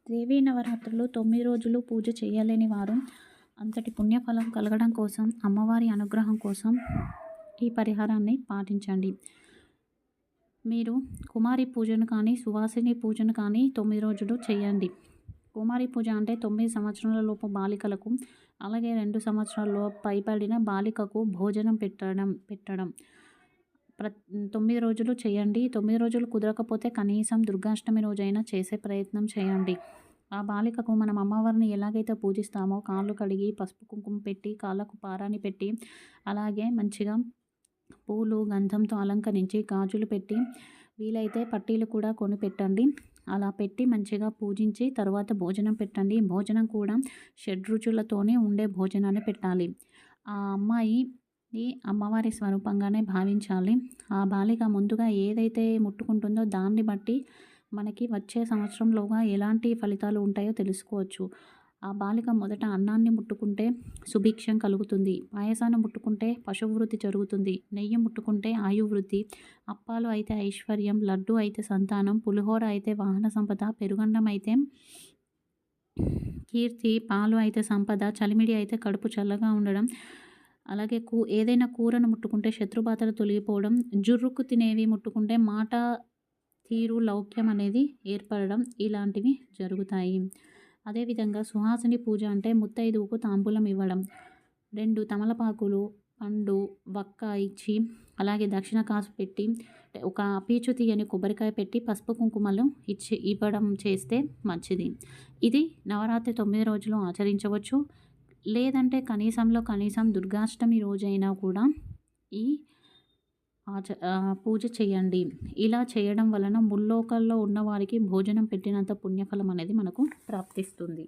దేవీ నవరాత్రులు 9 రోజులు పూజ చేయలేని వారు అంతటి పుణ్యఫలం కలగడం కోసం, అమ్మవారి అనుగ్రహం కోసం ఈ పరిహారాన్ని పాటించండి. మీరు కుమారి పూజను కానీ, సువాసిని పూజను కానీ 9 రోజులు చేయండి. కుమారి పూజ అంటే 9 సంవత్సరాల లోపు బాలికలకు, అలాగే 2 సంవత్సరాల పైబడిన బాలికకు భోజనం పెట్టడం. 9 రోజులు చేయండి. 9 రోజులు కుదరకపోతే కనీసం దుర్గాష్టమి రోజైనా చేసే ప్రయత్నం చేయండి. ఆ బాలికకు మనం అమ్మవారిని ఎలాగైతే పూజిస్తామో కాళ్ళు కడిగి, పసుపు కుంకుమ పెట్టి, కాళ్ళకు పారాణి పెట్టి, అలాగే మంచిగా పూలు, గంధంతో అలంకరించి, గాజులు పెట్టి, వీలైతే పట్టీలు కూడా కొనిపెట్టండి. అలా పెట్టి మంచిగా పూజించి తర్వాత భోజనం పెట్టండి. భోజనం కూడా షడ్రుచులతోనే ఉండే భోజనాన్ని పెట్టాలి. ఆ అమ్మాయి అమ్మవారి స్వరూపంగానే భావించాలి. ఆ బాలిక ముందుగా ఏదైతే ముట్టుకుంటుందో దాన్ని బట్టి మనకి వచ్చే సంవత్సరంలోగా ఎలాంటి ఫలితాలు ఉంటాయో తెలుసుకోవచ్చు. ఆ బాలిక మొదట అన్నాన్ని ముట్టుకుంటే సుభిక్షం కలుగుతుంది. పాయసాన్ని ముట్టుకుంటే పశువృద్ధి జరుగుతుంది. నెయ్యి ముట్టుకుంటే ఆయువృద్ధి, అప్పాలు అయితే ఐశ్వర్యం, లడ్డు అయితే సంతానం, పులిహోర అయితే వాహన సంపద, పెరుగన్నం అయితే కీర్తి, పాలు అయితే సంపద, చలిమిడి అయితే కడుపు చల్లగా ఉండడం, అలాగే ఏదైనా కూరను ముట్టుకుంటే శత్రుబాధలు తొలగిపోవడం, జుర్రుకు తినేవి ముట్టుకుంటే మాట తీరు లౌక్యం అనేది ఏర్పడడం ఇలాంటివి జరుగుతాయి. అదేవిధంగా సుహాసిని పూజ అంటే ముత్తైదువుకు తాంబూలం ఇవ్వడం. 2 తమలపాకులు, పండు, వక్క ఇచ్చి, అలాగే దక్షిణ కాసు పెట్టి, ఒక పీచు తీయని కొబ్బరికాయ పెట్టి, పసుపు కుంకుమలు ఇవ్వడం చేస్తే మంచిది. ఇది నవరాత్రి 9 రోజులు ఆచరించవచ్చు. లేదంటే కనీసం దుర్గాష్టమి రోజైనా కూడా ఈ పూజ చేయండి. ఇలా చేయడం వలన ముల్లోకాల్లో ఉన్నవారికి భోజనం పెట్టినంత పుణ్యఫలం అనేది మనకు ప్రాప్తిస్తుంది.